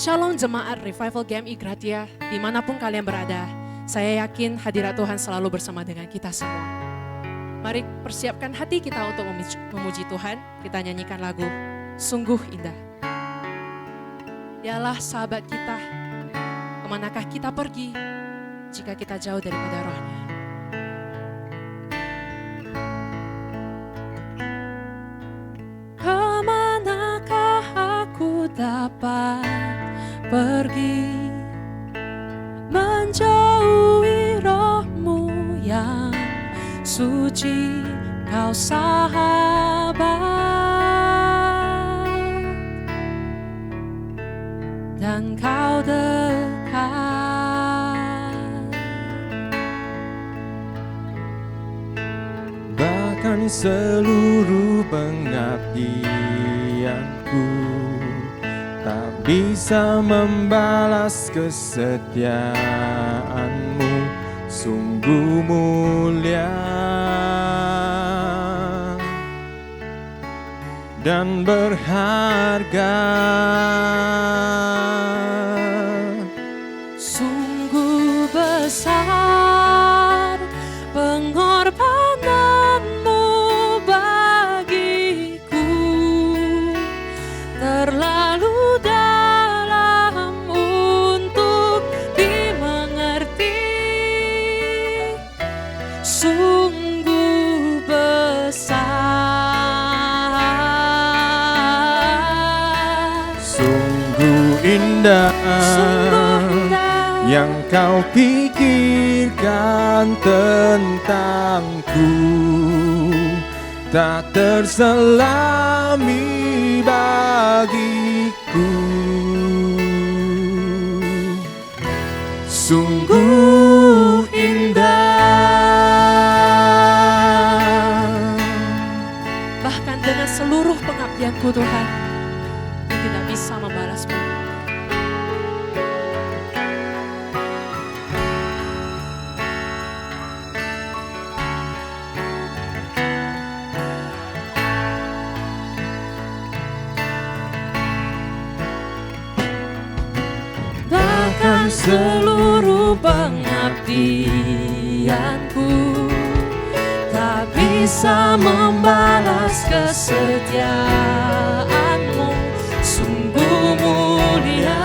Shalom jemaat Revival GMI Gratia, dimanapun kalian berada, saya yakin hadirat Tuhan selalu bersama dengan kita semua. Mari persiapkan hati kita untuk memuji Tuhan, kita nyanyikan lagu Sungguh Indah. Dialah sahabat kita, kemanakah kita pergi jika kita jauh daripada rohnya. Kemanakah aku dapat pergi menjauhi rohmu yang suci, kau sahabat dan kau dekat. Bahkan seluruh pengabdianku tak bisa membalas kesetiaanmu, sungguh mulia dan berharga. Sungguh besar pengorbananmu bagiku, terlalu dalam untuk dimengerti. Sungguh besar, Sungguh indah, yang kau pikirkan tentangku, tak terselami bagiku. Sungguh indah, bahkan dengan seluruh pengabdianku Tuhan, aku tidak bisa membalasmu. Bahkan seluruh pengabdianku tak bisa membalas kesetiaanmu, sungguh mulia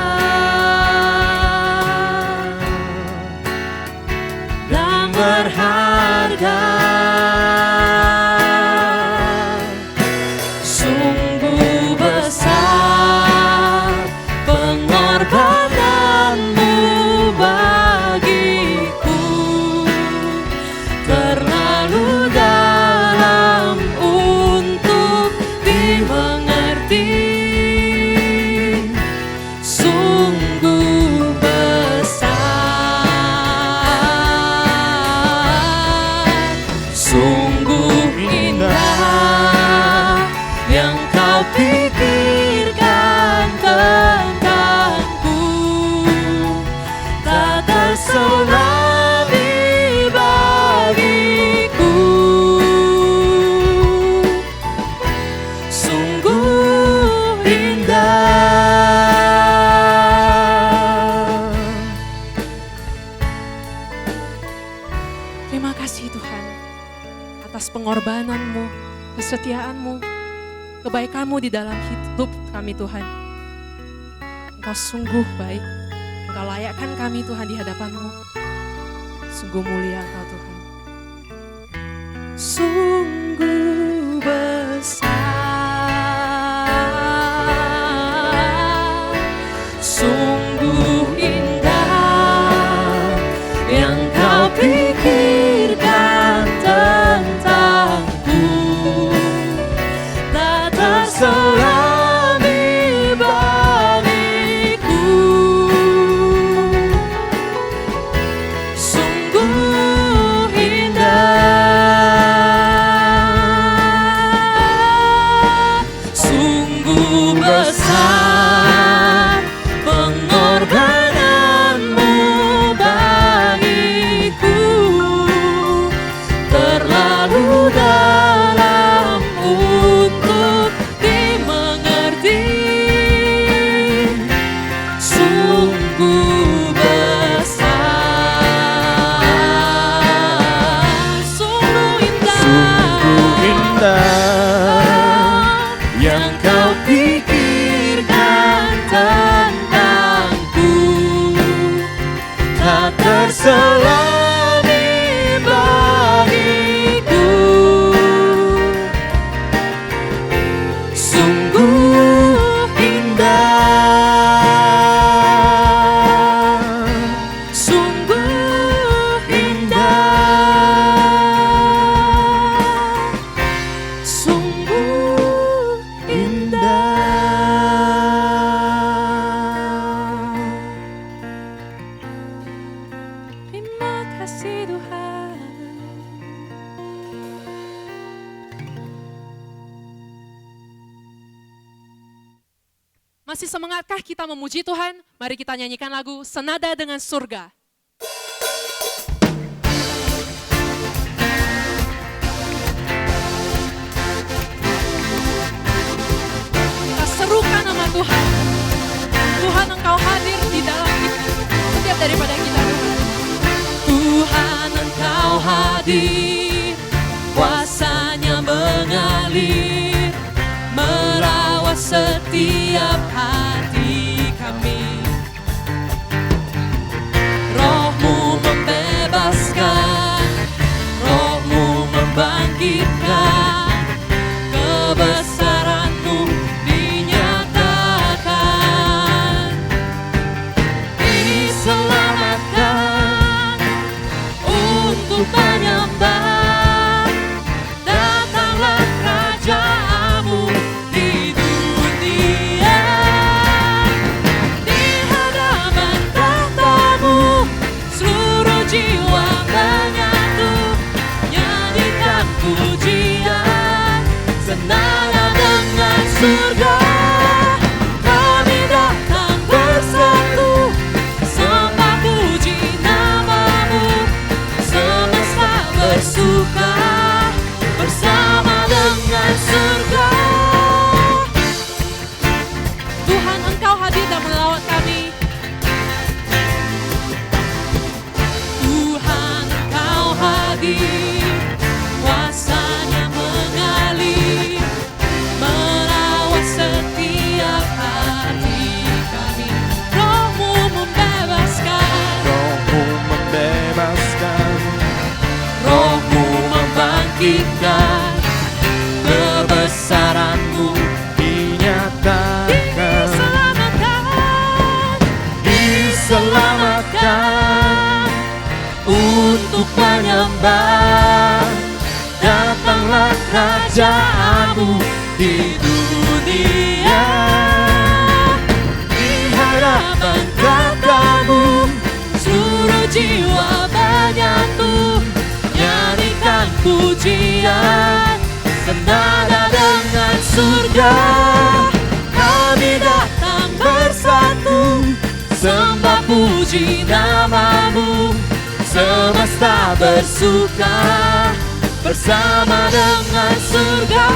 dan berharga. Sungguh besar pengorbananmu bagiku, terlalu dalam untuk dimengerti. Sungguh besar, sungguh indah, yang kau pikirkan tentangku, tak terselami bagiku. Sungguh indah. Terima kasih Tuhan atas pengorbananmu, kesetiaanmu, kebaikanmu di dalam hidup kami Tuhan. Engkau sungguh baik, Engkau layakkan kami Tuhan di hadapan-Mu. Sungguh mulia Engkau Tuhan. Sungguh besar, sungguh indah, yang kau pikirkan tentangku, tak terselami bagiku. Sungguh indah, akan terselami bagiku. Sungguh indah, sungguh indah, sungguh Terima kasih Tuhan. Masih semangatkah kita memuji Tuhan? Mari kita nyanyikan lagu Senada dengan Surga. Kita serukan nama Tuhan. Tuhan, Engkau hadir di dalam setiap daripada kita, Tuhan. Tuhan, Engkau hadir, kuasanya mengalir, merawat setiap hati kami. Roh-Mu membebaskan, Roh-Mu membangkitkan, kebesaran-Mu dinyatakan. Diselamatkan untuk menyembah, datanglah kerajaan-Mu di dunia. Di hadapan tahta-Mu seluruh jiwa menyatu, nyanyikan pujian senada dengan surga. Kami datang bersatu, sembah puji nama-Mu, semesta bersuka bersama dengan surga. Tuhan, Engkau hadir dan melawat kami. Tuhan, Engkau hadir, kuasanya mengalir, merawat setiap hati kami. Roh-Mu membebaskan, Roh-Mu membebaskan, Roh-Mu membangkitkan, kebesaran-Mu dinyatakan, diselamatkan, diselamatkan untuk menyembah. Datanglah kerajaan-Mu di dunia. Di hadapan tahta-Mu seluruh jiwa menyatu, nyanyikan pujian senada dengan surga. Kami datang bersatu, sembah puji nama-Mu, semesta bersuka bersama dengan surga.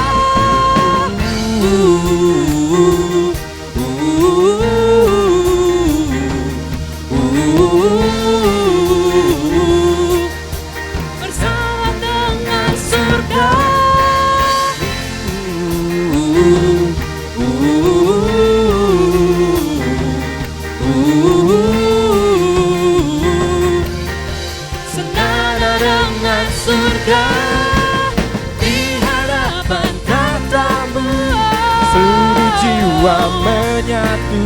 Bersama dengan surga. Senada dengan surga, di hadapan tahta-Mu seluruh jiwa menyatu,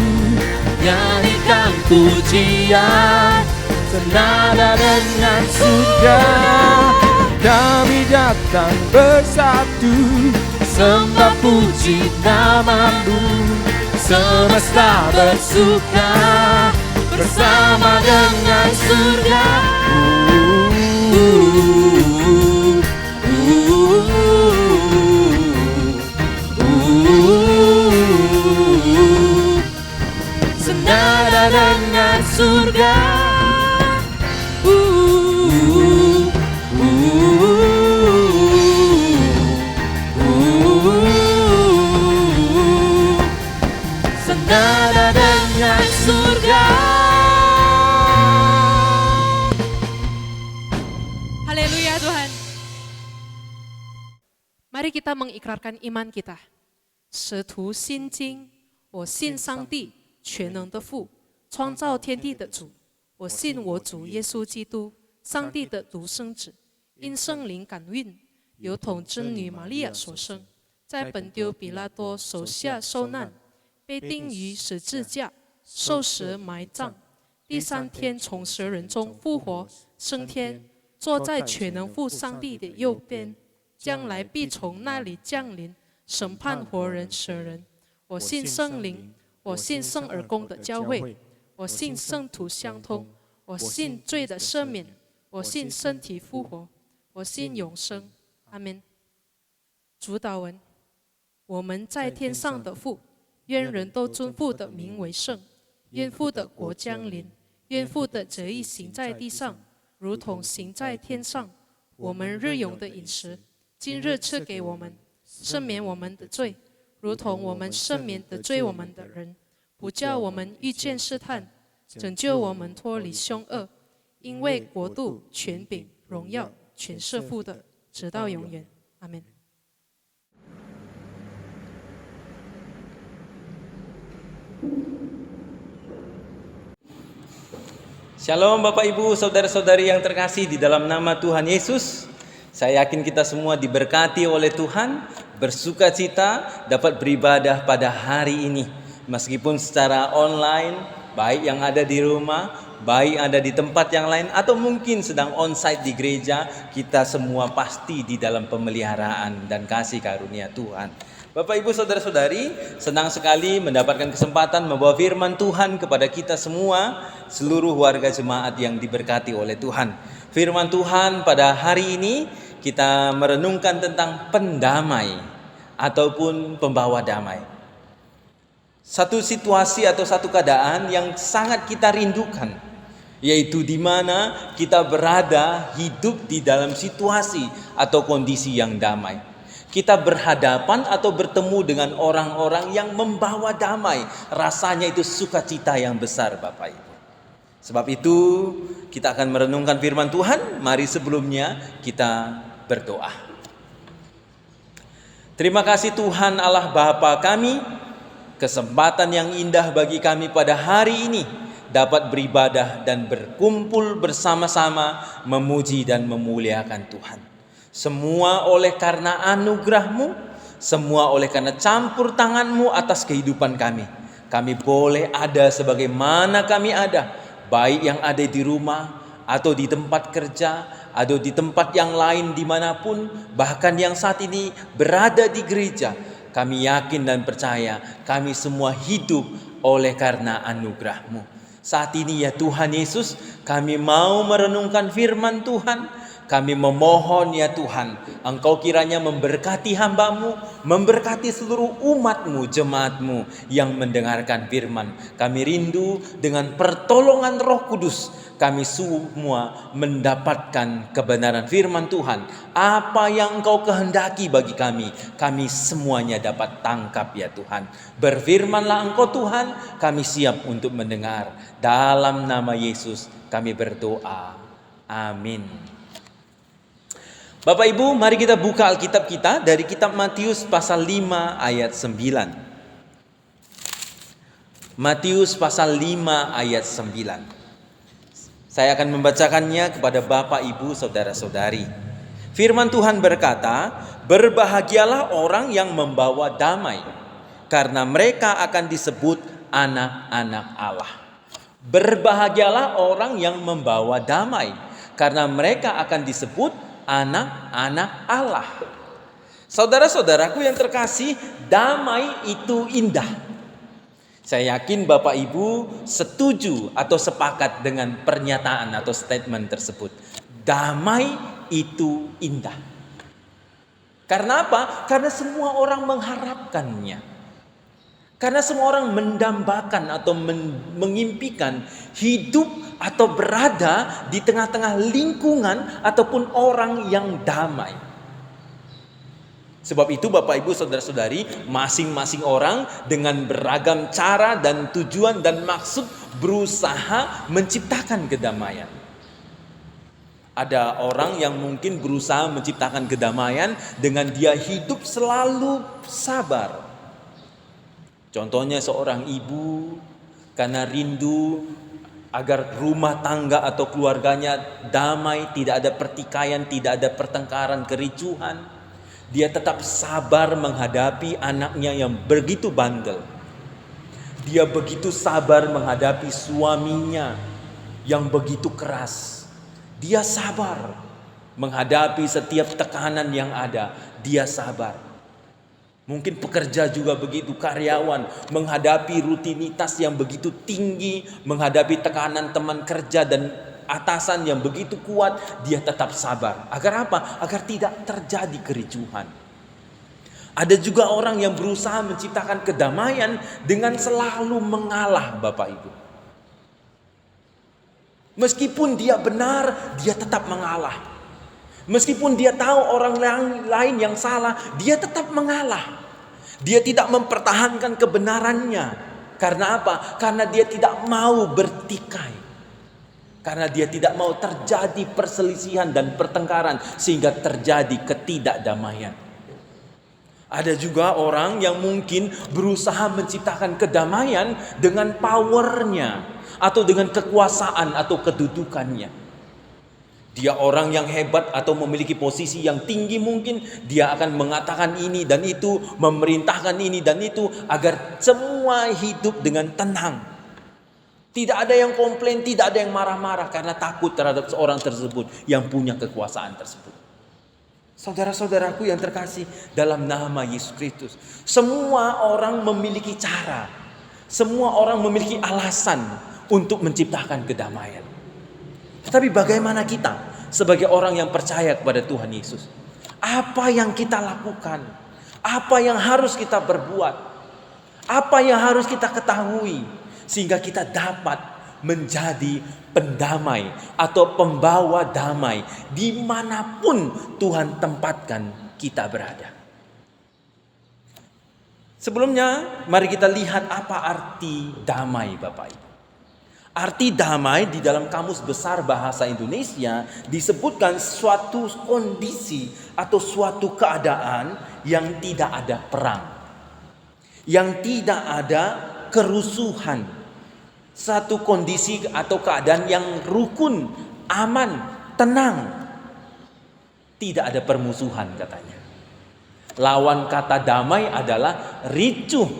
nyanyikan pujian senada dengan surga. kami datang bersatu, Sembah puji nama-Mu, semesta bersuka bersama dengan surga. Senada dengan surga. Senada dengan surga. Haleluya Tuhan. Mari kita mengikrarkan iman kita. 使徒心经，我信上帝全能的父，创造天地的主，我信我主耶稣基督，上帝的独生子，因圣灵感孕，由童真女玛利亚所生，在本丢比拉多手下受难，被钉于十字架，受死埋葬，第3天从死人中复活，升天，坐在全能父上帝的右边，将来必从那里降临，审判活人死人。我信圣灵，我信圣而公的教会，我信圣徒相通，我信罪的赦免，我信身体复活，我信永生。阿们。主祷文：我们在天上的父，愿人都尊父的名为圣，愿父的国降临，愿父的旨意行在地上，如同行在天上。我们日用的饮食，今日赐给我们，赦免我们的罪，如同我们赦免得罪我们的人，不叫我们遇见试探，拯救我们脱离凶恶。因为国度、权柄、荣耀，全是父的，直到永远。阿们。Shalom Bapak Ibu, saudara-saudari yang terkasih di dalam nama Tuhan Yesus. Saya yakin kita semua diberkati oleh Tuhan, bersuka cita dapat beribadah pada hari ini. Meskipun secara online, baik yang ada di rumah, baik ada di tempat yang lain, atau mungkin sedang onsite di gereja, kita semua pasti di dalam pemeliharaan dan kasih karunia Tuhan. Bapak Ibu saudara-saudari, senang sekali mendapatkan kesempatan membawa firman Tuhan kepada kita semua, seluruh warga jemaat yang diberkati oleh Tuhan. Firman Tuhan pada hari ini kita merenungkan tentang pendamai ataupun pembawa damai. Satu situasi atau satu keadaan yang sangat kita rindukan, yaitu di mana kita berada hidup di dalam situasi atau kondisi yang damai. Kita berhadapan atau bertemu dengan orang-orang yang membawa damai. Rasanya itu sukacita yang besar Bapak Ibu. Sebab itu kita akan merenungkan firman Tuhan. Mari sebelumnya kita berdoa. Terima kasih Tuhan Allah Bapa kami. Kesempatan yang indah bagi kami pada hari ini dapat beribadah dan berkumpul bersama-sama memuji dan memuliakan Tuhan. Semua oleh karena anugerah-Mu, semua oleh karena campur tangan-Mu atas kehidupan kami. Kami boleh ada sebagaimana kami ada, baik yang ada di rumah, atau di tempat kerja, atau di tempat yang lain dimanapun, bahkan yang saat ini berada di gereja. Kami yakin dan percaya, kami semua hidup oleh karena anugerah-Mu. Saat ini ya Tuhan Yesus, kami mau merenungkan firman Tuhan. Kami memohon ya Tuhan, Engkau kiranya memberkati hamba-Mu, memberkati seluruh umat-Mu, jemaat-Mu yang mendengarkan firman. Kami rindu dengan pertolongan Roh Kudus, kami semua mendapatkan kebenaran firman Tuhan. Apa yang Engkau kehendaki bagi kami semuanya dapat tangkap ya Tuhan. Berfirmanlah Engkau Tuhan, kami siap untuk mendengar. Dalam nama Yesus kami berdoa. Amin. Bapak Ibu, mari kita buka Alkitab kita dari kitab Matius pasal 5 ayat 9. Matius pasal 5 ayat 9. Saya akan membacakannya kepada Bapak Ibu saudara-saudari. Firman Tuhan berkata, "Berbahagialah orang yang membawa damai, karena mereka akan disebut anak-anak Allah." Berbahagialah orang yang membawa damai, karena mereka akan disebut anak-anak Allah. Saudara-saudaraku yang terkasih, damai itu indah. Saya yakin Bapak Ibu setuju atau sepakat dengan pernyataan atau statement tersebut. Damai itu indah. Karena apa? Karena semua orang mengharapkannya. Karena semua orang mendambakan atau mengimpikan hidup atau berada di tengah-tengah lingkungan ataupun orang yang damai. Sebab itu Bapak Ibu saudara-saudari, masing-masing orang dengan beragam cara dan tujuan dan maksud berusaha menciptakan kedamaian. Ada orang yang mungkin berusaha menciptakan kedamaian dengan dia hidup selalu sabar. Contohnya seorang ibu karena rindu agar rumah tangga atau keluarganya damai, tidak ada pertikaian, tidak ada pertengkaran, kericuhan. Dia tetap sabar menghadapi anaknya yang begitu bandel. Dia begitu sabar menghadapi suaminya yang begitu keras. Dia sabar menghadapi setiap tekanan yang ada. Dia sabar. Mungkin pekerja juga begitu, karyawan menghadapi rutinitas yang begitu tinggi, menghadapi tekanan teman kerja dan atasan yang begitu kuat, dia tetap sabar. Agar apa? Agar tidak terjadi kericuhan. Ada juga orang yang berusaha menciptakan kedamaian dengan selalu mengalah, Bapak Ibu. Meskipun dia benar, dia tetap mengalah. Meskipun dia tahu orang lain yang salah, dia tetap mengalah. Dia tidak mempertahankan kebenarannya. Karena apa? Karena dia tidak mau bertikai. Karena dia tidak mau terjadi perselisihan dan pertengkaran sehingga terjadi ketidakdamaian. Ada juga orang yang mungkin berusaha menciptakan kedamaian dengan powernya atau dengan kekuasaan atau kedudukannya. Dia orang yang hebat atau memiliki posisi yang tinggi mungkin. Dia akan mengatakan ini dan itu, memerintahkan ini dan itu agar semua hidup dengan tenang. Tidak ada yang komplain, tidak ada yang marah-marah karena takut terhadap seorang tersebut yang punya kekuasaan tersebut. Saudara-saudaraku yang terkasih dalam nama Yesus Kristus, semua orang memiliki cara, semua orang memiliki alasan untuk menciptakan kedamaian. Tetapi bagaimana kita sebagai orang yang percaya kepada Tuhan Yesus? Apa yang kita lakukan? Apa yang harus kita berbuat? Apa yang harus kita ketahui? Sehingga kita dapat menjadi pendamai atau pembawa damai dimanapun Tuhan tempatkan kita berada. Sebelumnya mari kita lihat apa arti damai, Bapak Ibu. Arti damai di dalam Kamus Besar Bahasa Indonesia disebutkan suatu kondisi atau suatu keadaan yang tidak ada perang, yang tidak ada kerusuhan, satu kondisi atau keadaan yang rukun, aman, tenang, tidak ada permusuhan katanya. Lawan kata damai adalah ricuh,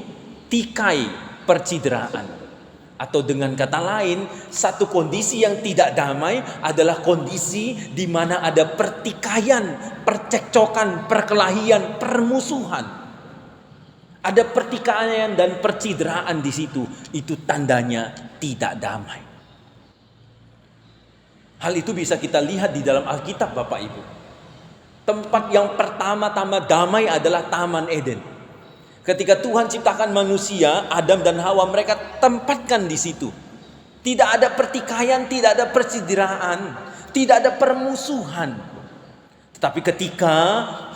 tikai, percideraan. Atau dengan kata lain, satu kondisi yang tidak damai adalah kondisi di mana ada pertikaian, percekcokan, perkelahian, permusuhan. Ada pertikaian dan percideraan di situ. Itu tandanya tidak damai. Hal itu bisa kita lihat di dalam Alkitab, Bapak Ibu. Tempat yang pertama-tama damai adalah Taman Eden. Ketika Tuhan ciptakan manusia, Adam dan Hawa, mereka tempatkan di situ. Tidak ada pertikaian, tidak ada percideraan, tidak ada permusuhan. Tetapi ketika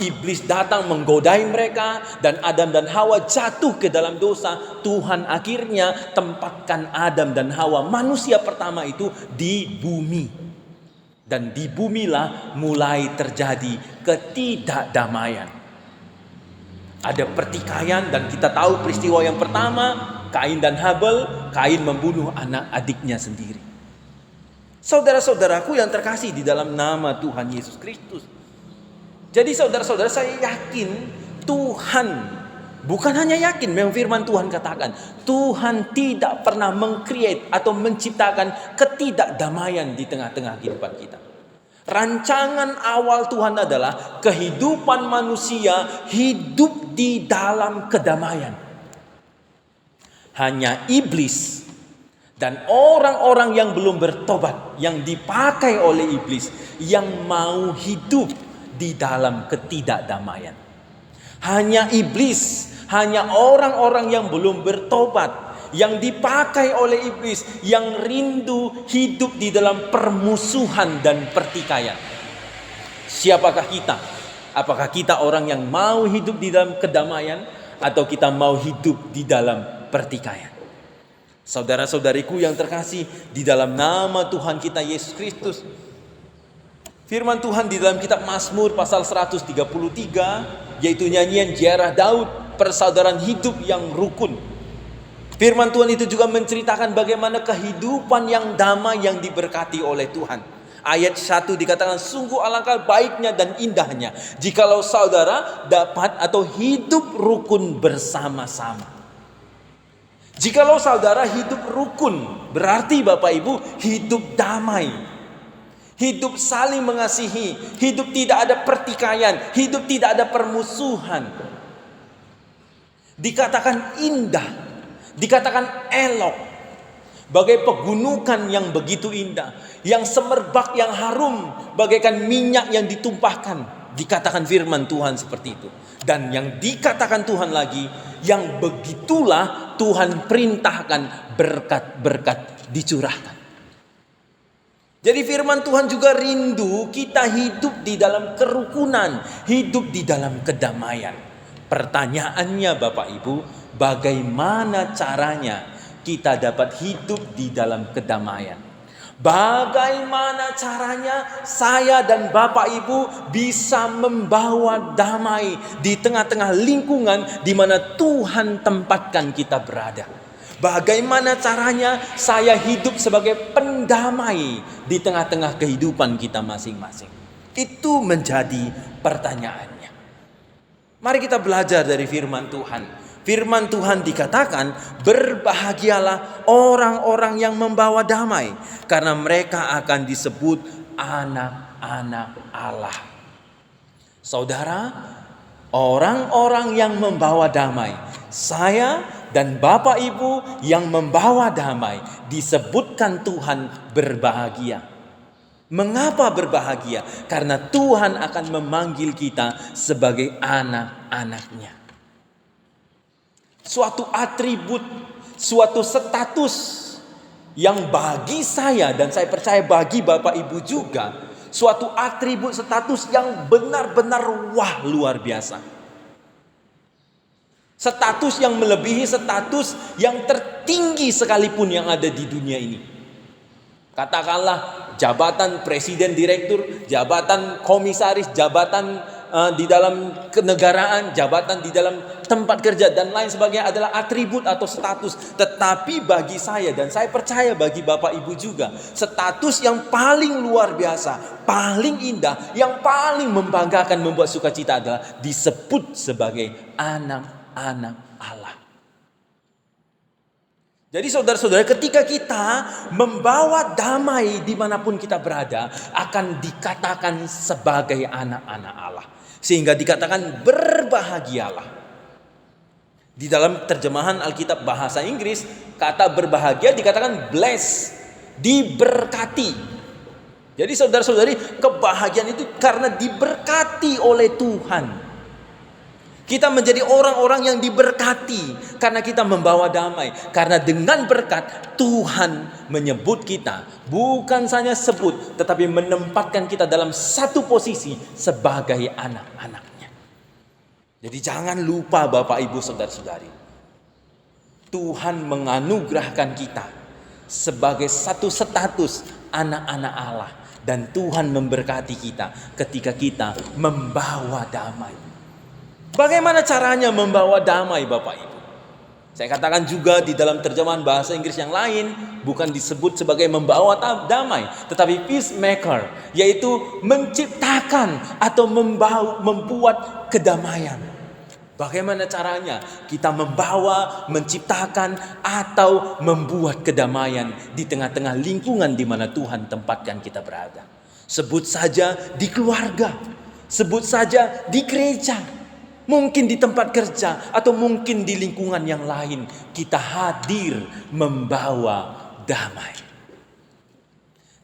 iblis datang menggodai mereka dan Adam dan Hawa jatuh ke dalam dosa, Tuhan akhirnya tempatkan Adam dan Hawa, manusia pertama itu, di bumi. Dan di bumilah mulai terjadi ketidakdamaian. Ada pertikaian dan kita tahu peristiwa yang pertama, Kain dan Habel. Kain membunuh anak adiknya sendiri. Saudara-saudaraku yang terkasih di dalam nama Tuhan Yesus Kristus. Jadi saudara-saudara, saya yakin Tuhan, bukan hanya yakin, memang firman Tuhan katakan, Tuhan tidak pernah meng-create atau menciptakan ketidakdamaian di tengah-tengah kehidupan kita. Rancangan awal Tuhan adalah kehidupan manusia hidup di dalam kedamaian. Hanya iblis dan orang-orang yang belum bertobat, yang dipakai oleh iblis, yang mau hidup di dalam ketidakdamaian. Hanya iblis, hanya orang-orang yang belum bertobat, yang dipakai oleh iblis, yang rindu hidup di dalam permusuhan dan pertikaian. Siapakah kita? Apakah kita orang yang mau hidup di dalam kedamaian atau kita mau hidup di dalam pertikaian? Saudara-saudariku yang terkasih di dalam nama Tuhan kita Yesus Kristus, firman Tuhan di dalam kitab Mazmur pasal 133, yaitu nyanyian ziarah Daud, persaudaraan hidup yang rukun. Firman Tuhan itu juga menceritakan bagaimana kehidupan yang damai yang diberkati oleh Tuhan. Ayat 1 dikatakan, sungguh alangkah baiknya dan indahnya jikalau saudara dapat atau hidup rukun bersama-sama. Jikalau saudara hidup rukun, berarti Bapak Ibu hidup damai, hidup saling mengasihi, hidup tidak ada pertikaian, hidup tidak ada permusuhan. Dikatakan indah, dikatakan elok, bagai pegunungan yang begitu indah, yang semerbak, yang harum, bagaikan minyak yang ditumpahkan. Dikatakan firman Tuhan seperti itu. Dan yang dikatakan Tuhan lagi, yang begitulah Tuhan perintahkan berkat-berkat dicurahkan. Jadi firman Tuhan juga rindu kita hidup di dalam kerukunan, hidup di dalam kedamaian. Pertanyaannya Bapak Ibu, bagaimana caranya kita dapat hidup di dalam kedamaian? Bagaimana caranya saya dan Bapak Ibu bisa membawa damai di tengah-tengah lingkungan di mana Tuhan tempatkan kita berada? Bagaimana caranya saya hidup sebagai pendamai di tengah-tengah kehidupan kita masing-masing? Itu menjadi pertanyaannya. Mari kita belajar dari firman Tuhan. Firman Tuhan dikatakan, berbahagialah orang-orang yang membawa damai, karena mereka akan disebut anak-anak Allah. Saudara, orang-orang yang membawa damai, saya dan Bapak Ibu yang membawa damai, disebutkan Tuhan berbahagia. Mengapa berbahagia? Karena Tuhan akan memanggil kita sebagai anak-anaknya. Suatu atribut, suatu status yang bagi saya dan saya percaya bagi Bapak Ibu juga, suatu atribut status yang benar-benar wah, luar biasa. Status yang melebihi status yang tertinggi sekalipun yang ada di dunia ini. Katakanlah jabatan presiden direktur, jabatan komisaris, jabatan di dalam kenegaraan, jabatan di dalam tempat kerja dan lain sebagainya adalah atribut atau status. Tetapi bagi saya dan saya percaya bagi Bapak Ibu juga, status yang paling luar biasa, paling indah, yang paling membanggakan, membuat sukacita adalah disebut sebagai anak-anak Allah. Jadi saudara-saudara, ketika kita membawa damai dimanapun kita berada, akan dikatakan sebagai anak-anak Allah. Sehingga dikatakan berbahagialah. Di dalam terjemahan Alkitab bahasa Inggris, kata berbahagia dikatakan bless, diberkati. Jadi saudara-saudari, kebahagiaan itu karena diberkati oleh Tuhan. Kita menjadi orang-orang yang diberkati karena kita membawa damai. Karena dengan berkat Tuhan menyebut kita, bukan saja sebut, tetapi menempatkan kita dalam satu posisi sebagai anak-anaknya. Jadi jangan lupa Bapak Ibu saudara-saudari, Tuhan menganugerahkan kita sebagai satu status anak-anak Allah. Dan Tuhan memberkati kita ketika kita membawa damai. Bagaimana caranya membawa damai Bapak Ibu? Saya katakan juga di dalam terjemahan bahasa Inggris yang lain, bukan disebut sebagai membawa damai, tetapi peacemaker, yaitu menciptakan atau membuat kedamaian. Bagaimana caranya kita membawa, menciptakan atau membuat kedamaian di tengah-tengah lingkungan di mana Tuhan tempatkan kita berada? Sebut saja di keluarga, sebut saja di gereja, mungkin di tempat kerja, atau mungkin di lingkungan yang lain. Kita hadir membawa damai.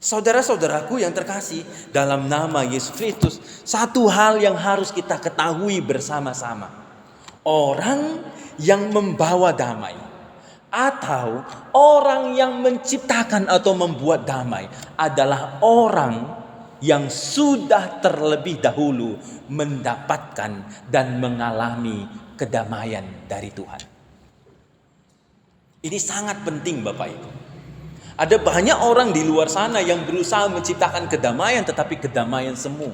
Saudara-saudaraku yang terkasih, dalam nama Yesus Kristus, satu hal yang harus kita ketahui bersama-sama. Orang yang membawa damai atau orang yang menciptakan atau membuat damai adalah orang yang sudah terlebih dahulu mendapatkan dan mengalami kedamaian dari Tuhan. Ini sangat penting Bapak Ibu. Ada banyak orang di luar sana yang berusaha menciptakan kedamaian, tetapi kedamaian semu.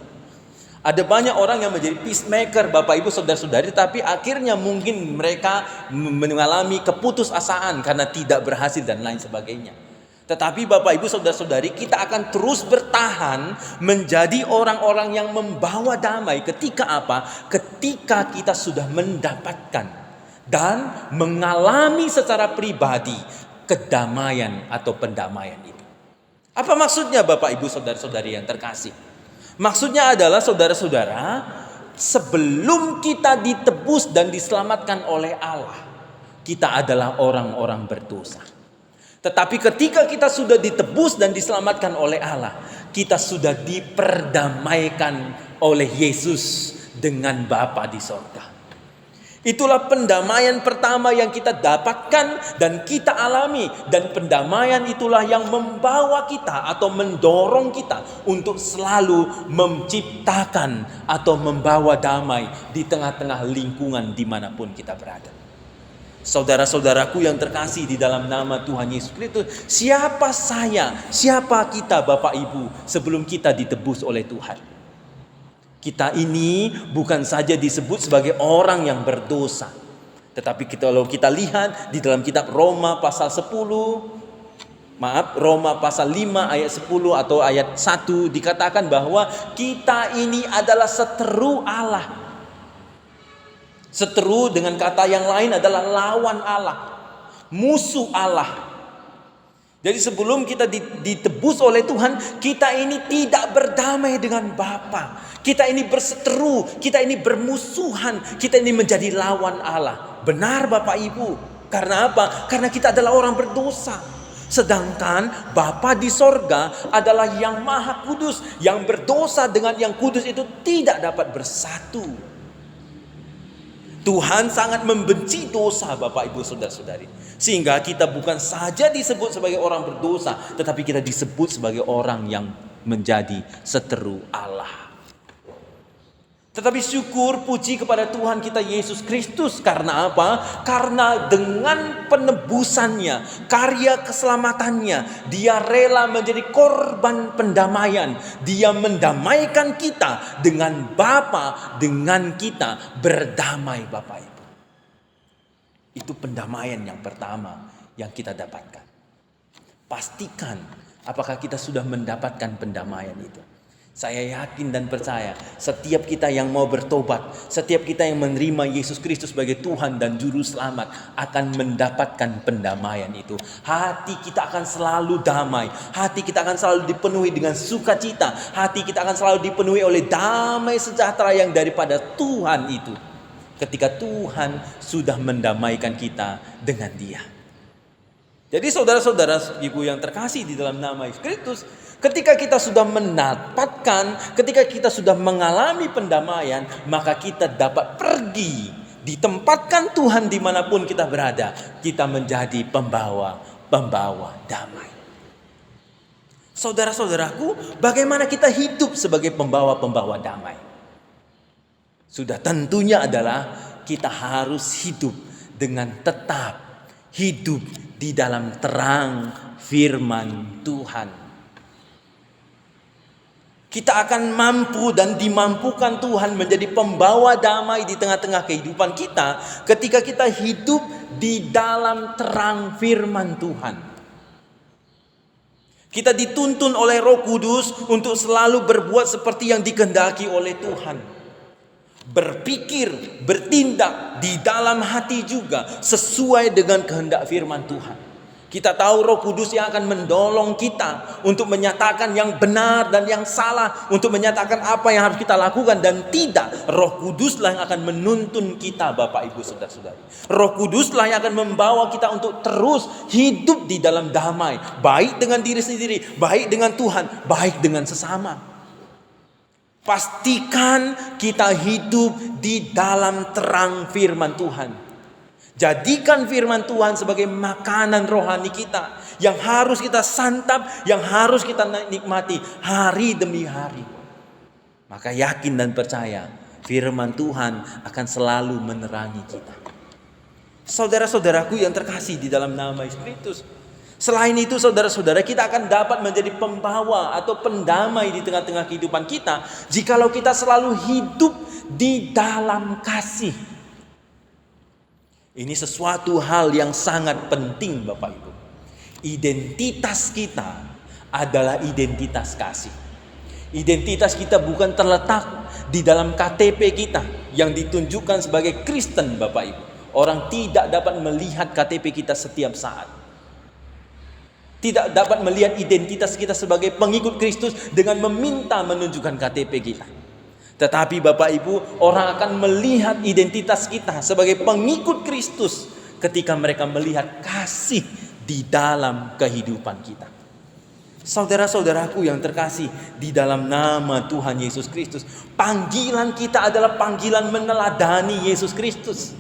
Ada banyak orang yang menjadi peacemaker, Bapak Ibu Saudara-saudari, tapi akhirnya mungkin mereka mengalami keputusasaan karena tidak berhasil dan lain sebagainya. Tetapi Bapak Ibu Saudara-saudari, kita akan terus bertahan menjadi orang-orang yang membawa damai ketika apa? Ketika kita sudah mendapatkan dan mengalami secara pribadi kedamaian atau pendamaian itu. Apa maksudnya Bapak Ibu Saudara-saudari yang terkasih? Maksudnya adalah saudara-saudara, sebelum kita ditebus dan diselamatkan oleh Allah, kita adalah orang-orang berdosa. Tetapi ketika kita sudah ditebus dan diselamatkan oleh Allah, kita sudah diperdamaikan oleh Yesus dengan Bapa di sorga. Itulah pendamaian pertama yang kita dapatkan dan kita alami. Dan pendamaian itulah yang membawa kita atau mendorong kita untuk selalu menciptakan atau membawa damai di tengah-tengah lingkungan dimanapun kita berada. Saudara-saudaraku yang terkasih di dalam nama Tuhan Yesus Kristus, siapa saya, siapa kita Bapak Ibu sebelum kita ditebus oleh Tuhan? Kita ini bukan saja disebut sebagai orang yang berdosa. Tetapi kalau kita lihat di dalam kitab Roma pasal 10, Roma pasal 5 ayat 10 atau ayat 1 dikatakan bahwa kita ini adalah seteru Allah. Seteru dengan kata yang lain adalah lawan Allah, musuh Allah. Jadi sebelum kita ditebus oleh Tuhan, kita ini tidak berdamai dengan Bapa. Kita ini berseteru, kita ini bermusuhan, kita ini menjadi lawan Allah. Benar Bapak Ibu. Karena apa? Karena kita adalah orang berdosa. Sedangkan Bapa di sorga adalah yang maha kudus. Yang berdosa dengan yang kudus itu tidak dapat bersatu. Tuhan sangat membenci dosa Bapak Ibu Saudara-saudari. Sehingga kita bukan saja disebut sebagai orang berdosa, tetapi kita disebut sebagai orang yang menjadi seteru Allah. Tetapi syukur puji kepada Tuhan kita Yesus Kristus. Karena apa? Karena dengan penebusannya, karya keselamatannya, Dia rela menjadi korban pendamaian. Dia mendamaikan kita dengan Bapa, dengan kita berdamai Bapak Ibu. Itu pendamaian yang pertama yang kita dapatkan. Pastikan apakah kita sudah mendapatkan pendamaian itu. Saya yakin dan percaya setiap kita yang mau bertobat, setiap kita yang menerima Yesus Kristus sebagai Tuhan dan Juru Selamat akan mendapatkan pendamaian itu. Hati kita akan selalu damai, hati kita akan selalu dipenuhi dengan sukacita, hati kita akan selalu dipenuhi oleh damai sejahtera yang daripada Tuhan itu. Ketika Tuhan sudah mendamaikan kita dengan Dia. Jadi saudara-saudara ibu yang terkasih di dalam nama Yesus Kristus, ketika kita sudah mendapatkan, ketika kita sudah mengalami pendamaian, maka kita dapat pergi, ditempatkan Tuhan dimanapun kita berada, kita menjadi pembawa damai. Saudara-saudaraku, bagaimana kita hidup sebagai pembawa damai? Sudah tentunya adalah kita harus hidup dengan tetap hidup di dalam terang firman Tuhan. Kita akan mampu dan dimampukan Tuhan menjadi pembawa damai di tengah-tengah kehidupan kita ketika kita hidup di dalam terang firman Tuhan. Kita dituntun oleh Roh Kudus untuk selalu berbuat seperti yang dikehendaki oleh Tuhan. Berpikir, bertindak di dalam hati juga sesuai dengan kehendak firman Tuhan. Kita tahu Roh Kudus yang akan mendorong kita untuk menyatakan yang benar dan yang salah, untuk menyatakan apa yang harus kita lakukan dan tidak. Roh Kuduslah yang akan menuntun kita Bapak Ibu Saudara-saudari. Roh Kuduslah yang akan membawa kita untuk terus hidup di dalam damai, baik dengan diri sendiri, baik dengan Tuhan, baik dengan sesama. Pastikan kita hidup di dalam terang firman Tuhan. Jadikan firman Tuhan sebagai makanan rohani kita yang harus kita santap, yang harus kita nikmati hari demi hari. Maka yakin dan percaya firman Tuhan akan selalu menerangi kita. Saudara-saudaraku yang terkasih di dalam nama Yesus Kristus, Selain itu saudara-saudara, kita akan dapat menjadi pembawa atau pendamai di tengah-tengah kehidupan kita jikalau kita selalu hidup di dalam kasih. Ini sesuatu hal yang sangat penting Bapak Ibu. Identitas kita adalah identitas kasih. Identitas kita bukan terletak di dalam KTP kita yang ditunjukkan sebagai Kristen Bapak Ibu. Orang tidak dapat melihat KTP kita setiap saat. Tidak dapat melihat identitas kita sebagai pengikut Kristus dengan meminta menunjukkan KTP kita. Tetapi Bapak Ibu, orang akan melihat identitas kita sebagai pengikut Kristus ketika mereka melihat kasih di dalam kehidupan kita. Saudara-saudaraku yang terkasih di dalam nama Tuhan Yesus Kristus, panggilan kita adalah panggilan meneladani Yesus Kristus.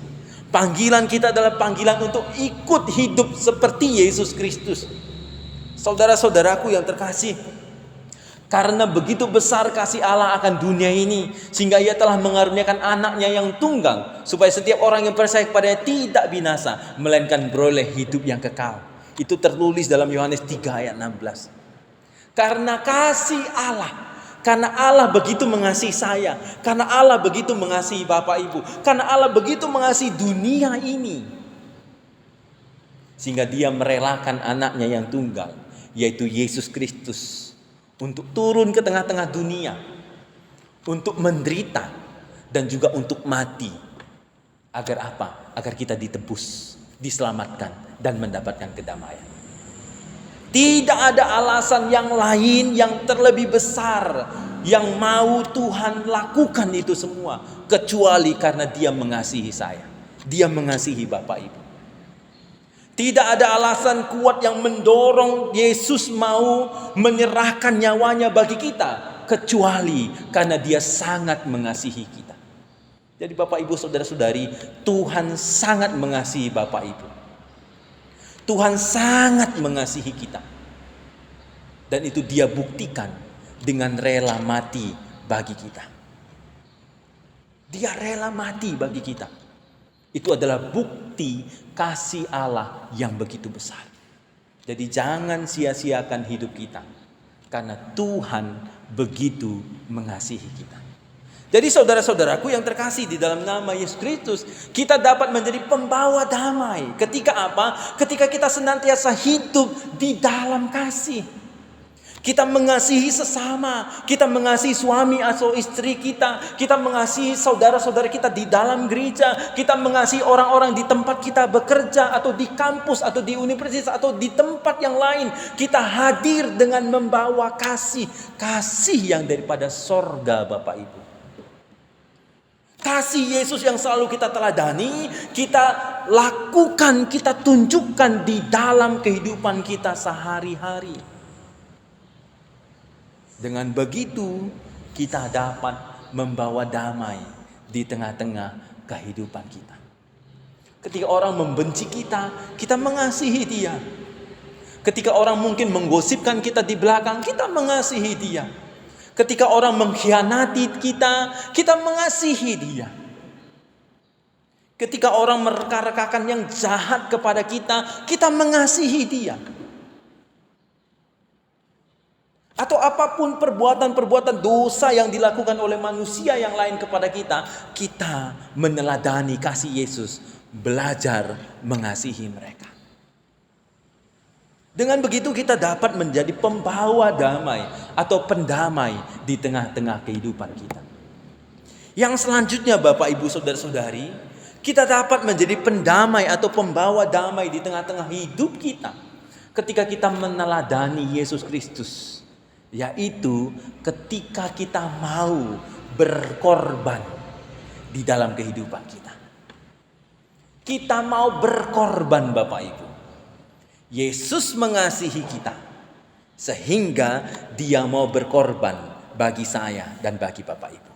Panggilan kita adalah panggilan untuk ikut hidup seperti Yesus Kristus. Saudara-saudaraku yang terkasih, karena begitu besar kasih Allah akan dunia ini, sehingga Ia telah mengaruniakan anaknya yang tunggal, supaya setiap orang yang percaya kepadanya tidak binasa, melainkan beroleh hidup yang kekal. Itu tertulis dalam Yohanes 3 ayat 16. Karena kasih Allah, karena Allah begitu mengasihi saya, karena Allah begitu mengasihi Bapak Ibu, karena Allah begitu mengasihi dunia ini, sehingga Dia merelakan anaknya yang tunggal, yaitu Yesus Kristus, untuk turun ke tengah-tengah dunia, untuk menderita dan juga untuk mati. Agar apa? Agar kita ditebus, diselamatkan dan mendapatkan kedamaian. Tidak ada alasan yang lain yang terlebih besar yang mau Tuhan lakukan itu semua, kecuali karena Dia mengasihi saya, Dia mengasihi Bapak Ibu. Tidak ada alasan kuat yang mendorong Yesus mau menyerahkan nyawanya bagi kita, kecuali karena Dia sangat mengasihi kita. Jadi Bapak Ibu saudara-saudari, Tuhan sangat mengasihi Bapak Ibu. Tuhan sangat mengasihi kita. Dan itu Dia buktikan dengan rela mati bagi kita. Dia rela mati bagi kita. Itu adalah bukti kasih Allah yang begitu besar. Jadi jangan sia-siakan hidup kita, karena Tuhan begitu mengasihi kita. Jadi saudara-saudaraku yang terkasih di dalam nama Yesus Kristus, kita dapat menjadi pembawa damai. Ketika apa? Ketika kita senantiasa hidup di dalam kasih. Kita mengasihi sesama, kita mengasihi suami atau istri kita, kita mengasihi saudara-saudara kita di dalam gereja, kita mengasihi orang-orang di tempat kita bekerja atau di kampus atau di universitas atau di tempat yang lain. Kita hadir dengan membawa kasih yang daripada sorga Bapak Ibu. Kasih Yesus yang selalu kita teladani, kita lakukan, kita tunjukkan di dalam kehidupan kita sehari-hari. Dengan begitu kita dapat membawa damai di tengah-tengah kehidupan kita. Ketika orang membenci kita, kita mengasihi dia. Ketika orang mungkin menggosipkan kita di belakang, kita mengasihi dia. Ketika orang mengkhianati kita, kita mengasihi dia. Ketika orang mereka-rekakan yang jahat kepada kita, kita mengasihi dia. Atau apapun perbuatan-perbuatan dosa yang dilakukan oleh manusia yang lain kepada kita, kita meneladani kasih Yesus, belajar mengasihi mereka. Dengan begitu kita dapat menjadi pembawa damai atau pendamai di tengah-tengah kehidupan kita. Yang selanjutnya Bapak Ibu Saudara-saudari, kita dapat menjadi pendamai atau pembawa damai di tengah-tengah hidup kita ketika kita meneladani Yesus Kristus. Yaitu ketika kita mau berkorban di dalam kehidupan kita. Kita mau berkorban Bapak Ibu. Yesus mengasihi kita sehingga Dia mau berkorban bagi saya dan bagi Bapak Ibu.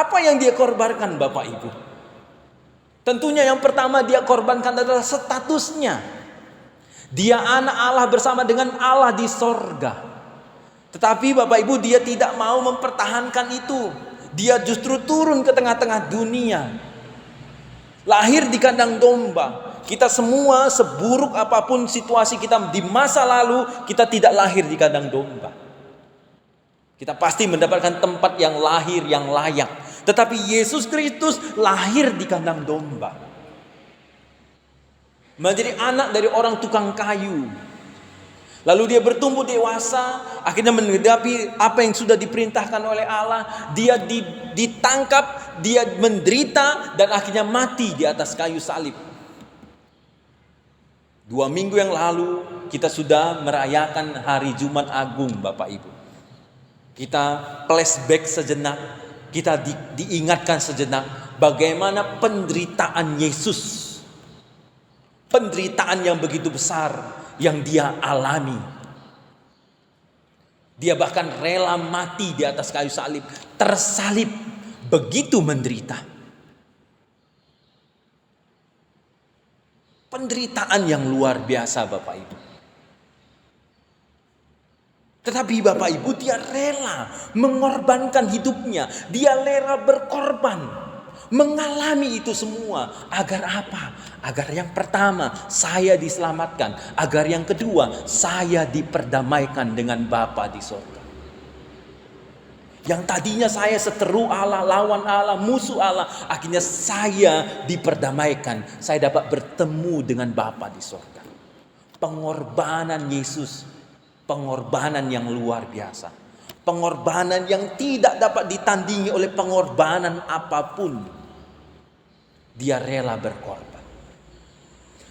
Apa yang Dia korbankan Bapak Ibu? Tentunya yang pertama Dia korbankan adalah statusnya. Dia anak Allah bersama dengan Allah di sorga. Tetapi Bapak Ibu, Dia tidak mau mempertahankan itu. Dia justru turun ke tengah-tengah dunia. Lahir di kandang domba. Kita semua seburuk apapun situasi kita di masa lalu, kita tidak lahir di kandang domba. Kita pasti mendapatkan tempat yang lahir yang layak. Tetapi Yesus Kristus lahir di kandang domba. Menjadi anak dari orang tukang kayu. Lalu dia bertumbuh dewasa, akhirnya menghadapi apa yang sudah diperintahkan oleh Allah. Dia ditangkap, dia menderita, dan akhirnya mati di atas kayu salib. 2 minggu yang lalu kita sudah merayakan hari Jumat Agung, Bapak Ibu. Kita flashback sejenak, kita diingatkan sejenak bagaimana penderitaan Yesus. Penderitaan yang begitu besar yang dia alami. Dia bahkan rela mati di atas kayu salib, tersalib, begitu menderita. Penderitaan yang luar biasa, Bapak Ibu. Tetapi Bapak Ibu, dia rela mengorbankan hidupnya. Dia rela berkorban. Mengalami itu semua. Agar apa? Agar yang pertama, saya diselamatkan. Agar yang kedua, saya diperdamaikan dengan Bapa di sorga. Yang tadinya saya seteru Allah, lawan Allah, musuh Allah. Akhirnya saya diperdamaikan. Saya dapat bertemu dengan Bapa di sorga. Pengorbanan Yesus. Pengorbanan yang luar biasa. Pengorbanan yang tidak dapat ditandingi oleh pengorbanan apapun. Dia rela berkorban.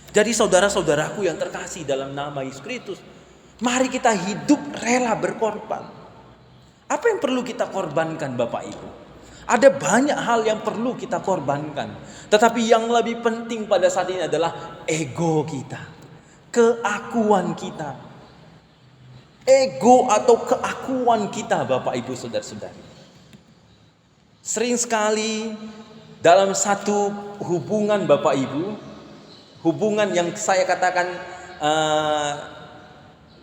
Jadi saudara-saudaraku yang terkasih dalam nama Yesus Kristus, mari kita hidup rela berkorban. Apa yang perlu kita korbankan, Bapak Ibu? Ada banyak hal yang perlu kita korbankan. Tetapi yang lebih penting pada saat ini adalah ego kita. Keakuan kita. Ego atau keakuan kita, Bapak Ibu saudara-saudari. Sering sekali dalam satu hubungan, Bapak Ibu, hubungan yang saya katakan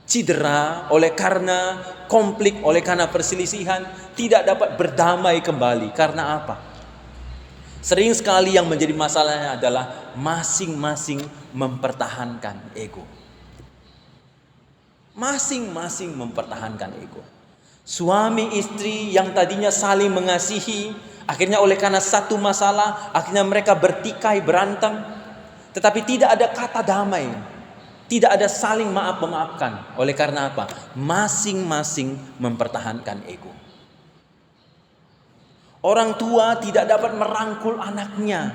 cedera oleh karena konflik, oleh karena perselisihan, tidak dapat berdamai kembali. Karena apa? Sering sekali yang menjadi masalahnya adalah masing-masing mempertahankan ego. Masing-masing mempertahankan ego. Suami istri yang tadinya saling mengasihi, akhirnya oleh karena satu masalah, akhirnya mereka bertikai, berantem. Tetapi tidak ada kata damai. Tidak ada saling maaf-memaafkan. Oleh karena apa? Masing-masing mempertahankan ego. Orang tua tidak dapat merangkul anaknya.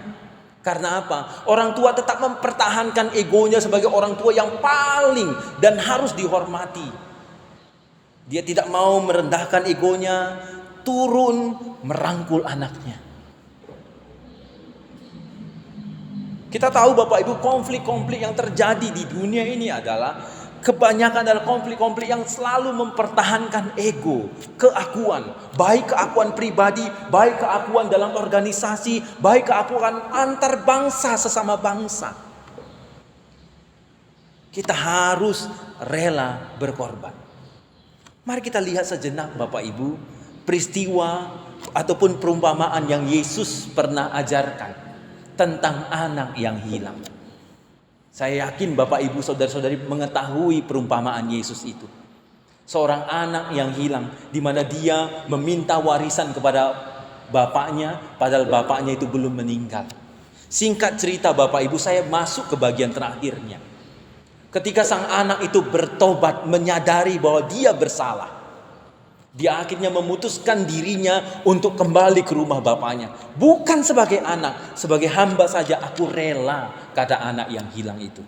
Karena apa? Orang tua tetap mempertahankan egonya sebagai orang tua yang paling dan harus dihormati. Dia tidak mau merendahkan egonya, turun merangkul anaknya. Kita tahu Bapak Ibu, konflik-konflik yang terjadi di dunia ini adalah kebanyakan adalah konflik-konflik yang selalu mempertahankan ego, keakuan, baik keakuan pribadi, baik keakuan dalam organisasi, baik keakuan antar bangsa sesama bangsa. Kita harus rela berkorban. Mari kita lihat sejenak Bapak Ibu peristiwa ataupun perumpamaan yang Yesus pernah ajarkan tentang anak yang hilang. Saya yakin Bapak Ibu saudara-saudari mengetahui perumpamaan Yesus itu. Seorang anak yang hilang, di mana dia meminta warisan kepada bapaknya, padahal bapaknya itu belum meninggal. Singkat cerita Bapak Ibu, saya masuk ke bagian terakhirnya. Ketika sang anak itu bertobat, menyadari bahwa dia bersalah, dia akhirnya memutuskan dirinya untuk kembali ke rumah bapaknya. Bukan sebagai anak, sebagai hamba saja aku rela, kata anak yang hilang itu.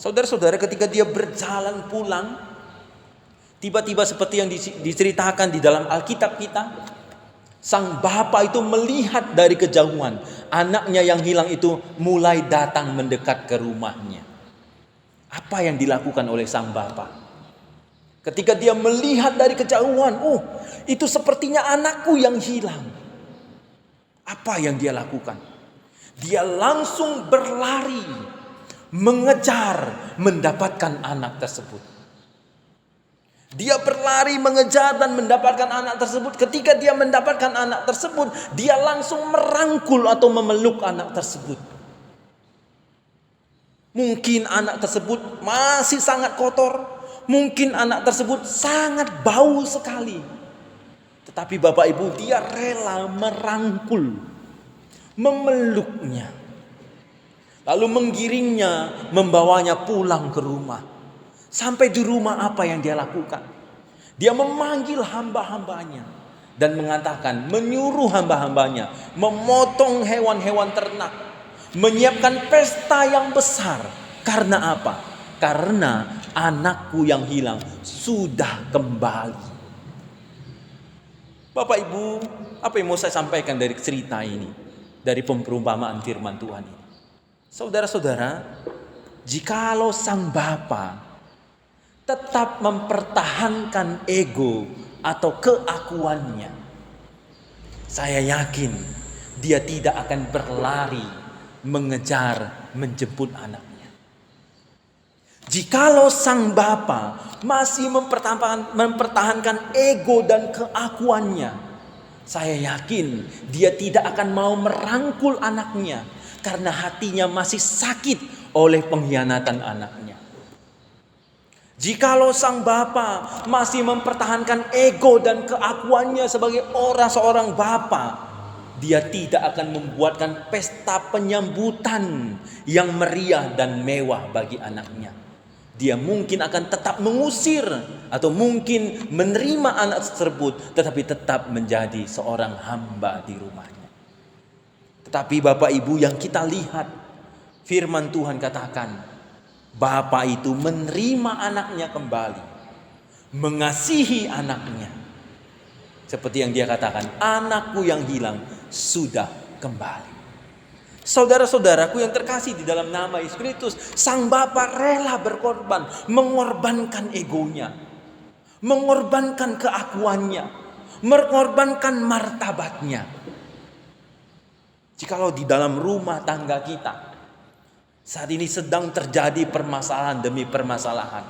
Saudara-saudara, ketika dia berjalan pulang, tiba-tiba seperti yang diceritakan di dalam Alkitab kita, sang bapak itu melihat dari kejauhan anaknya yang hilang itu mulai datang mendekat ke rumahnya. Apa yang dilakukan oleh sang bapak? Ketika dia melihat dari kejauhan, itu sepertinya anakku yang hilang. Apa yang dia lakukan? Dia langsung berlari, mengejar, mendapatkan anak tersebut. Dia berlari, mengejar dan mendapatkan anak tersebut. Ketika dia mendapatkan anak tersebut, dia langsung merangkul atau memeluk anak tersebut. Mungkin anak tersebut masih sangat kotor, mungkin anak tersebut sangat bau sekali. Tetapi Bapak Ibu, dia rela merangkul, memeluknya, lalu menggiringnya, membawanya pulang ke rumah. Sampai di rumah apa yang dia lakukan? Dia memanggil hamba-hambanya dan mengatakan, menyuruh hamba-hambanya memotong hewan-hewan ternak, menyiapkan pesta yang besar. Karena apa? Karena anakku yang hilang sudah kembali. Bapak Ibu, apa yang mau saya sampaikan dari cerita ini, dari perumpamaan firman Tuhan ini? Saudara-saudara, jikalau sang bapa tetap mempertahankan ego atau keakuannya, saya yakin dia tidak akan berlari mengejar, menjemput anaknya. Jikalau sang bapa masih mempertahankan ego dan keakuannya, saya yakin dia tidak akan mau merangkul anaknya karena hatinya masih sakit oleh pengkhianatan anaknya. Jikalau sang bapa masih mempertahankan ego dan keakuannya sebagai seorang bapa, dia tidak akan membuatkan pesta penyambutan yang meriah dan mewah bagi anaknya. Dia mungkin akan tetap mengusir atau mungkin menerima anak tersebut, tetapi tetap menjadi seorang hamba di rumahnya. Tetapi Bapak Ibu, yang kita lihat, firman Tuhan katakan, Bapa itu menerima anaknya kembali, mengasihi anaknya. Seperti yang dia katakan, anakku yang hilang sudah kembali. Saudara-saudaraku yang terkasih di dalam nama Yesus Kristus, sang Bapa rela berkorban, mengorbankan egonya, mengorbankan keakuannya, mengorbankan martabatnya. Jikalau di dalam rumah tangga kita saat ini sedang terjadi permasalahan demi permasalahan,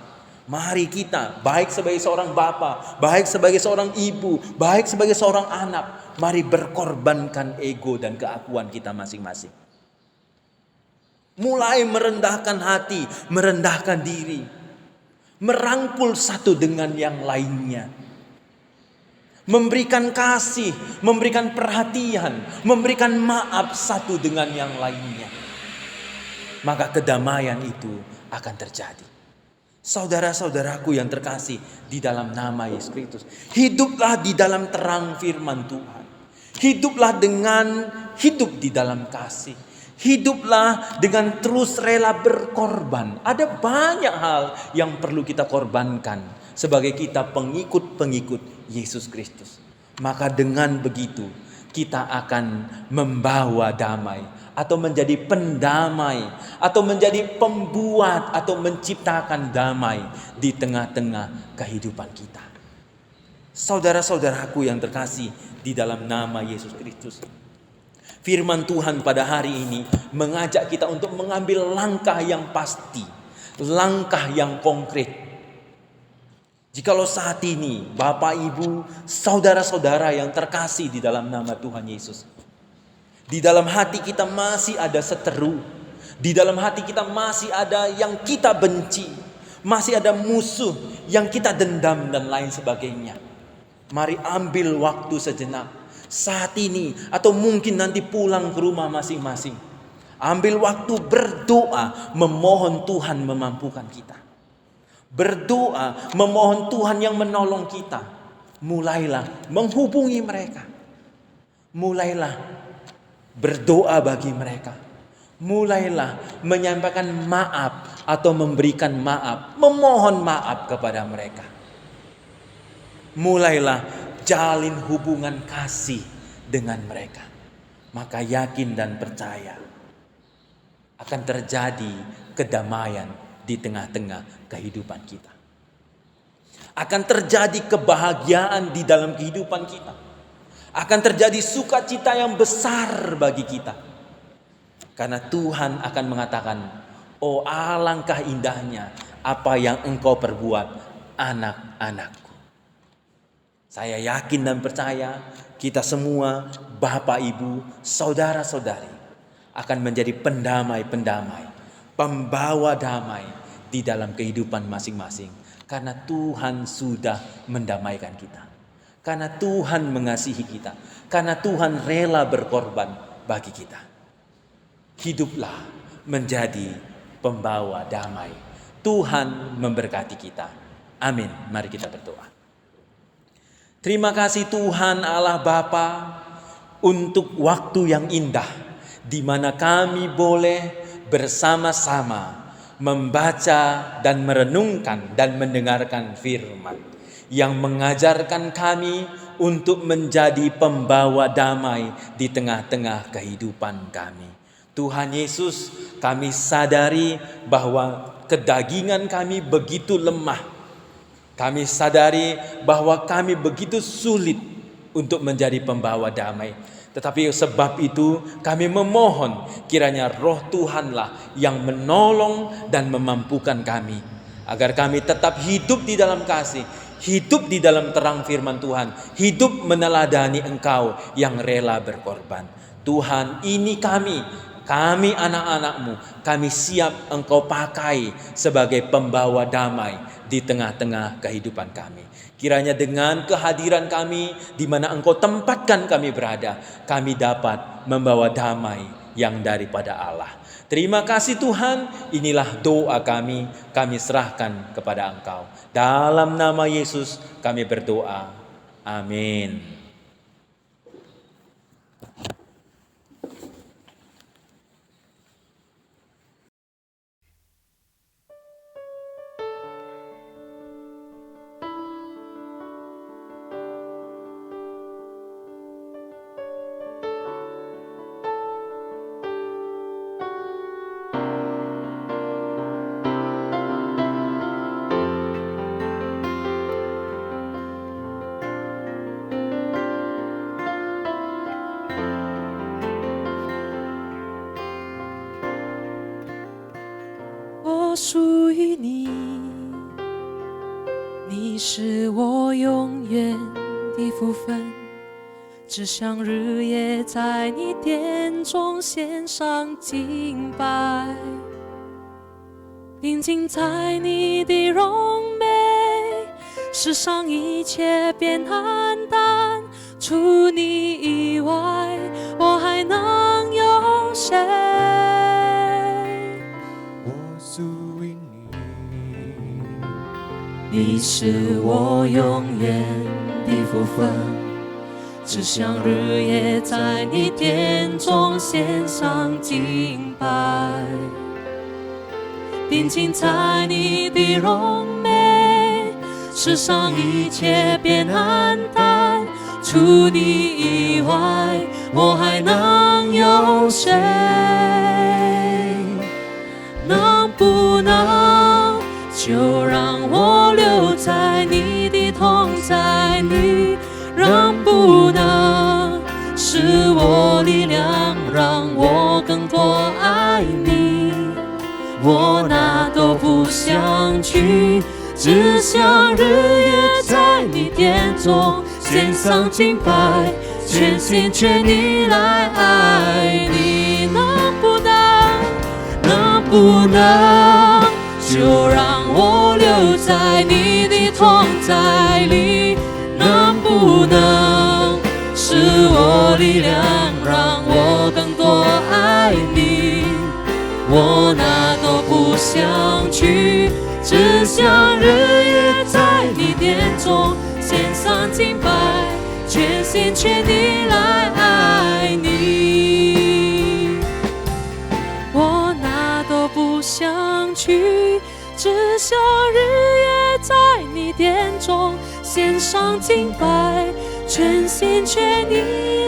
mari kita, baik sebagai seorang bapa, baik sebagai seorang ibu, baik sebagai seorang anak, mari berkorbankan ego dan keakuan kita masing-masing. Mulai merendahkan hati, merendahkan diri, merangkul satu dengan yang lainnya, memberikan kasih, memberikan perhatian, memberikan maaf satu dengan yang lainnya. Maka kedamaian itu akan terjadi. Saudara-saudaraku yang terkasih di dalam nama Yesus Kristus, hiduplah di dalam terang firman Tuhan. Hiduplah dengan hidup di dalam kasih. Hiduplah dengan terus rela berkorban. Ada banyak hal yang perlu kita korbankan sebagai kita pengikut-pengikut Yesus Kristus. Maka dengan begitu kita akan membawa damai, atau menjadi pendamai, atau menjadi pembuat, atau menciptakan damai di tengah-tengah kehidupan kita. Saudara-saudaraku yang terkasih di dalam nama Yesus Kristus, firman Tuhan pada hari ini mengajak kita untuk mengambil langkah yang pasti, langkah yang konkret. Jikalau saat ini Bapak, Ibu, saudara-saudara yang terkasih di dalam nama Tuhan Yesus, di dalam hati kita masih ada seteru, di dalam hati kita masih ada yang kita benci, masih ada musuh yang kita dendam dan lain sebagainya, mari ambil waktu sejenak saat ini atau mungkin nanti pulang ke rumah masing-masing. Ambil waktu berdoa, memohon Tuhan memampukan kita. Berdoa, memohon Tuhan yang menolong kita. Mulailah menghubungi mereka. Mulailah berdoa bagi mereka. Mulailah menyampaikan maaf atau memberikan maaf, memohon maaf kepada mereka. Mulailah jalin hubungan kasih dengan mereka. Maka yakin dan percaya akan terjadi kedamaian di tengah-tengah kehidupan kita. Akan terjadi kebahagiaan di dalam kehidupan kita. Akan terjadi sukacita yang besar bagi kita. Karena Tuhan akan mengatakan, oh alangkah indahnya apa yang engkau perbuat, anak-anakku. Saya yakin dan percaya kita semua, Bapak, Ibu, saudara-saudari, akan menjadi pendamai-pendamai, pembawa damai di dalam kehidupan masing-masing. Karena Tuhan sudah mendamaikan kita. Karena Tuhan mengasihi kita. Karena Tuhan rela berkorban bagi kita. Hiduplah menjadi pembawa damai. Tuhan memberkati kita. Amin. Mari kita berdoa. Terima kasih Tuhan Allah Bapa untuk waktu yang indah di mana kami boleh bersama-sama membaca dan merenungkan dan mendengarkan firman yang mengajarkan kami untuk menjadi pembawa damai di tengah-tengah kehidupan kami. Tuhan Yesus, kami sadari bahwa kedagingan kami begitu lemah. Kami sadari bahwa kami begitu sulit untuk menjadi pembawa damai. Tetapi sebab itu kami memohon kiranya Roh Tuhanlah yang menolong dan memampukan kami. Agar kami tetap hidup di dalam kasih, hidup di dalam terang firman Tuhan, hidup meneladani Engkau yang rela berkorban. Tuhan, ini kami anak-anak-Mu, kami siap Engkau pakai sebagai pembawa damai di tengah-tengah kehidupan kami. Kiranya dengan kehadiran kami di mana Engkau tempatkan kami berada, kami dapat membawa damai yang daripada Allah. Terima kasih Tuhan, inilah doa kami serahkan kepada Engkau. Dalam nama Yesus kami berdoa. Amin.属于你，你是我永远的福分，只想日夜在你殿中献上敬拜，定睛在你的荣美，世上一切变黯淡，除你以外，我还能有谁？你是我永远的福分，只想日夜在你殿中献上敬拜，定睛在你的荣美，世上一切变黯淡，除你以外，我还能有谁？能不能就让我留在你的同在里，能不能使我力量，让我更多爱你？我哪都不想去，只想日夜在你殿中献上敬拜，全心全意来爱你。能不能就让我留在你的同在里，能不能使我力量，让我更多爱你？我哪都不想去，只想日夜在你殿中献上敬拜，全心全意来爱你。我哪都不想去，只想日夜在你殿中献上敬拜，全心全意